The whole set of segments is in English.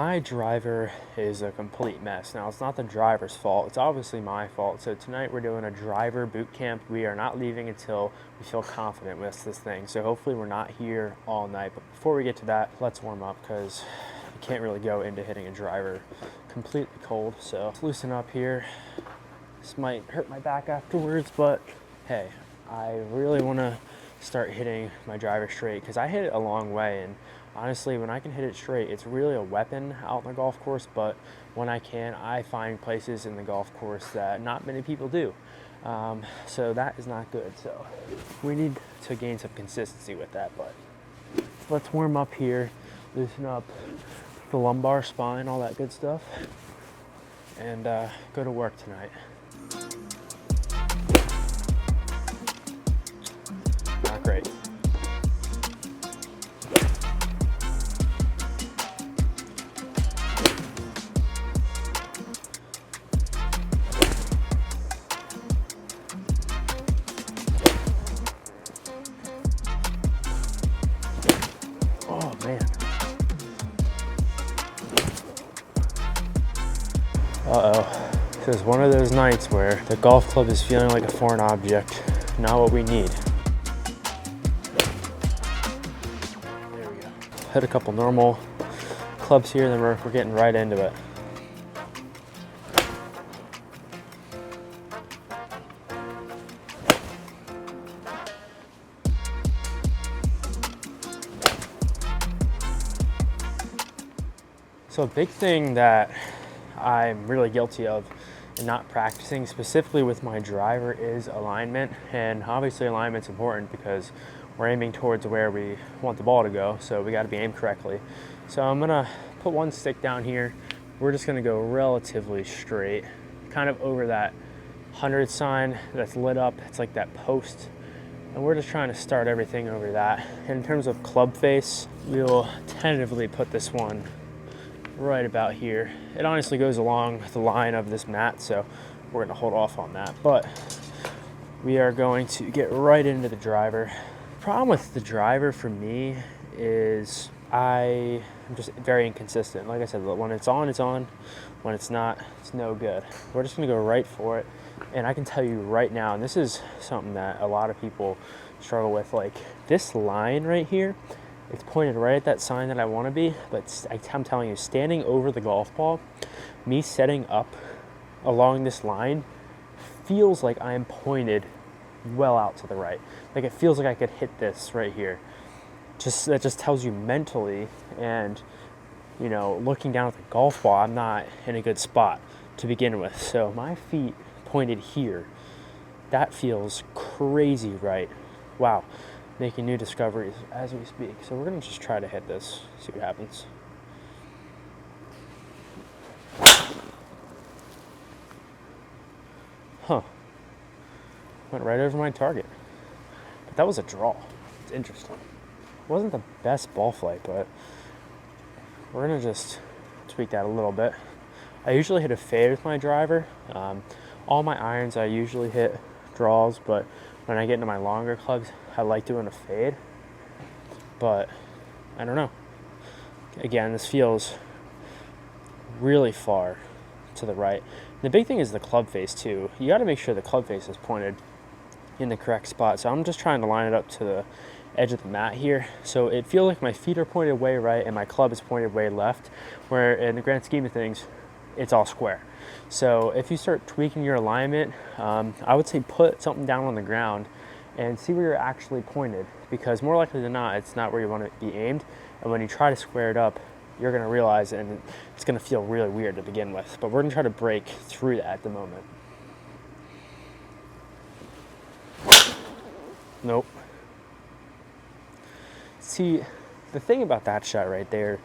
My driver is a complete mess. Now, it's not the driver's fault. It's obviously my fault. So tonight we're doing a driver boot camp. We are not leaving until we feel confident with this thing. So hopefully we're not here all night. But before we get to that, let's warm up because we can't really go into hitting a driver completely cold. So let's loosen up here. This might hurt my back afterwards, but hey, I really want to start hitting my driver straight because I hit it a long way, and honestly, when I can hit it straight, it's really a weapon out on the golf course. But when I can, I find places in the golf course that not many people do. So that is not good. So we need to gain some consistency with that. But let's warm up here, loosen up the lumbar spine, all that good stuff, and go to work tonight. Not great. Oh man. Uh-oh. This is one of those nights where the golf club is feeling like a foreign object, not what we need. There we go. Hit a couple normal clubs here, then we're getting right into it. So a big thing that I'm really guilty of and not practicing specifically with my driver is alignment. And obviously alignment's important because we're aiming towards where we want the ball to go, so we got to be aimed correctly. So I'm gonna put one stick down here. We're just gonna go relatively straight, kind of over that 100 sign that's lit up. It's like that post, and we're just trying to start everything over that. And in terms of club face, we'll tentatively put this one right about here. It honestly goes along the line of this mat, so we're going to hold off on that. But we are going to get right into the driver. The problem with the driver for me is I'm just very inconsistent. Like I said, when it's on, it's on. When it's not, it's no good. We're just going to go right for it. And I can tell you right now, and this is something that a lot of people struggle with, like this line right here, it's pointed right at that sign that I want to be, but I'm telling you, standing over the golf ball, me setting up along this line feels like I'm pointed well out to the right. Like it feels like I could hit this right here. That just tells you mentally, and you know, looking down at the golf ball, I'm not in a good spot to begin with. So my feet pointed here, that feels crazy right. Wow. Making new discoveries as we speak. So we're gonna just try to hit this, see what happens. Huh. Went right over my target. But that was a draw. It's interesting. It wasn't the best ball flight, but we're gonna just tweak that a little bit. I usually hit a fade with my driver. All my irons I usually hit draws, but when I get into my longer clubs, I like doing a fade, but I don't know. Again, this feels really far to the right. The big thing is the club face too. You got to make sure the club face is pointed in the correct spot. So I'm just trying to line it up to the edge of the mat here. So it feels like my feet are pointed way right and my club is pointed way left, where in the grand scheme of things, it's all square. So if you start tweaking your alignment, I would say put something down on the ground and see where you're actually pointed, because more likely than not, it's not where you want to be aimed. And when you try to square it up, you're going to realize, and it's going to feel really weird to begin with. But we're going to try to break through that at the moment. Nope. See, the thing about that shot right there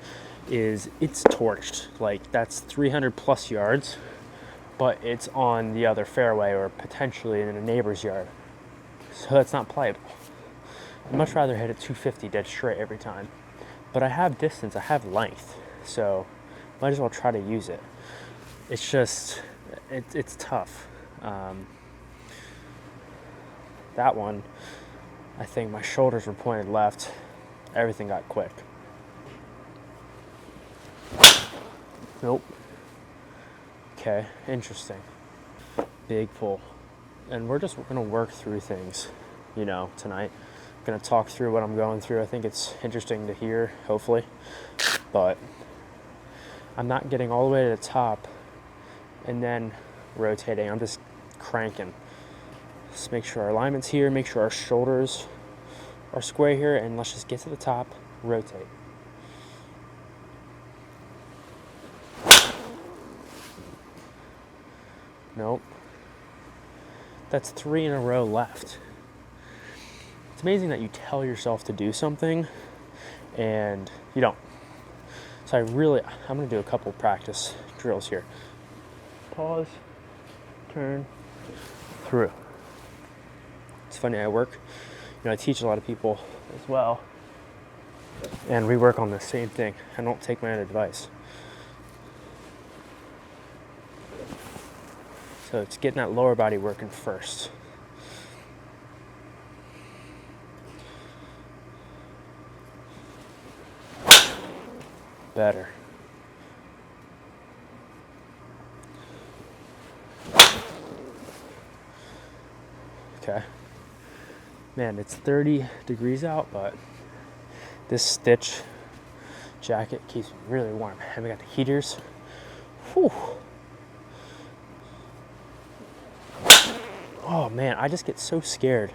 is it's torched. Like, that's 300 plus yards, but it's on the other fairway or potentially in a neighbor's yard. So that's not playable. I'd much rather hit it 250 dead straight every time. But I have distance, I have length, so might as well try to use it. It's just, it's tough. That one, I think my shoulders were pointed left. Everything got quick. Nope. Okay, interesting. Big pull. And we're gonna work through things, tonight. I'm gonna talk through what I'm going through. I think it's interesting to hear, hopefully. But I'm not getting all the way to the top and then rotating. I'm just cranking. Just make sure our alignment's here, make sure our shoulders are square here, and let's just get to the top, rotate. Nope. That's 3 in a row left. It's amazing that you tell yourself to do something and you don't. So I'm gonna do a couple practice drills here. Pause, turn, through. It's funny, I teach a lot of people as well, and we work on the same thing. I don't take my own advice. So it's getting that lower body working first. Better. Okay. Man, it's 30 degrees out, but this stitch jacket keeps me really warm. And we got the heaters. Whew. Oh man, I just get so scared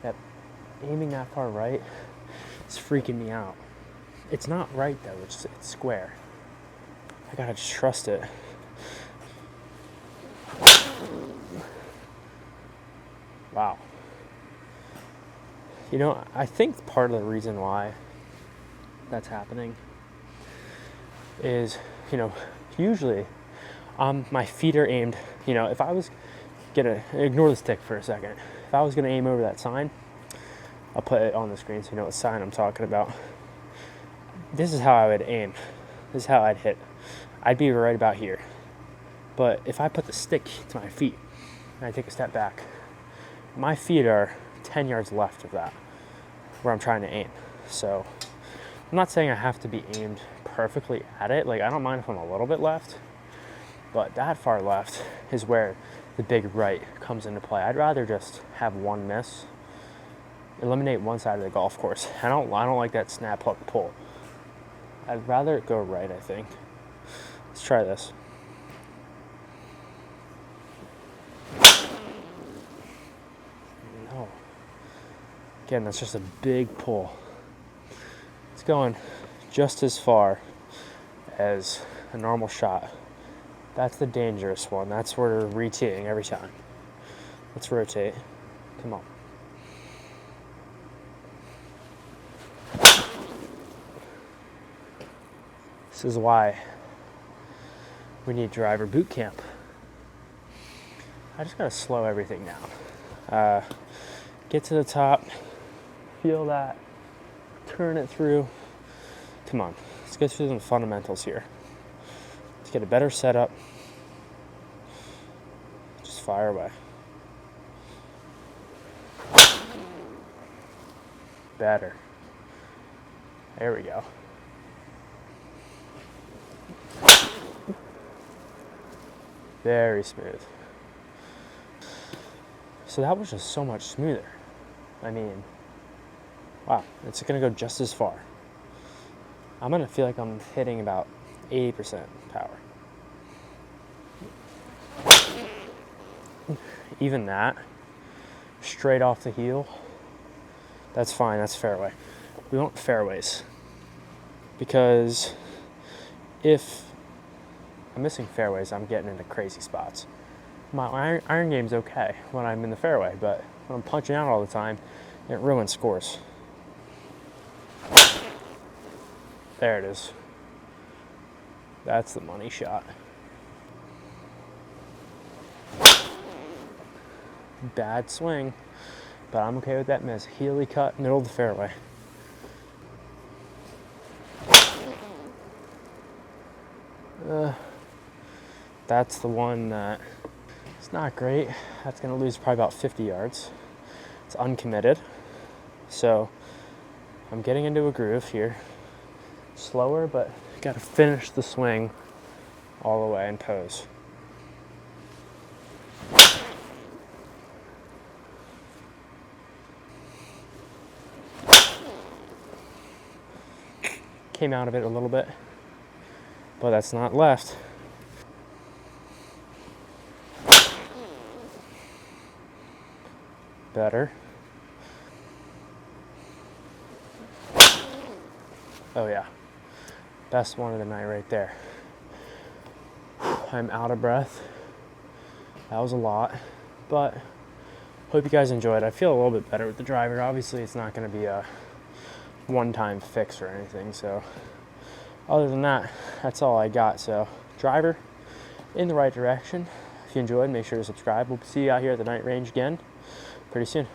that aiming that far right is freaking me out. It's not right though, it's square. I gotta just trust it. Wow. I think part of the reason why that's happening is, usually my feet are aimed, if I was gonna ignore the stick for a second, if I was gonna aim over that sign, I'll put it on the screen so you know what sign I'm talking about. This is how I would aim. This is how I'd hit. I'd be right about here. But if I put the stick to my feet and I take a step back, my feet are 10 yards left of that, where I'm trying to aim. So I'm not saying I have to be aimed perfectly at it. Like, I don't mind if I'm a little bit left, but that far left is where the big right comes into play. I'd rather just have one miss, eliminate one side of the golf course. I don't like that snap hook pull. I'd rather it go right, I think. Let's try this. No. Again, that's just a big pull. It's going just as far as a normal shot. That's the dangerous one. That's where we're re-teeing every time. Let's rotate. Come on. This is why we need driver boot camp. I just gotta slow everything down. Get to the top, feel that, turn it through. Come on, let's go through the fundamentals here. Let's get a better setup. Just fire away. Better. There we go. Very smooth. So that was just so much smoother. I mean, wow, it's gonna go just as far. I'm gonna feel like I'm hitting about 80% power. Even that, straight off the heel, that's fine, that's fairway. We want fairways, because if I'm missing fairways, I'm getting into crazy spots. My iron game's okay when I'm in the fairway, but when I'm punching out all the time, it ruins scores. There it is. That's the money shot. Bad swing, but I'm okay with that miss. Heely cut, middle of the fairway. That's the one that it's not great. That's gonna lose probably about 50 yards. It's uncommitted. So I'm getting into a groove here. Slower, but gotta finish the swing all the way and pose. Came out of it a little bit, but that's not left. Better. Oh yeah, best one of the night right there. I'm out of breath. That was a lot, but hope you guys enjoyed. I feel a little bit better with the driver. Obviously, it's not going to be a one-time fix or anything, so other than that, that's all I got. So driver in the right direction. If you enjoyed, make sure to subscribe. We'll see you out here at the night range again pretty soon.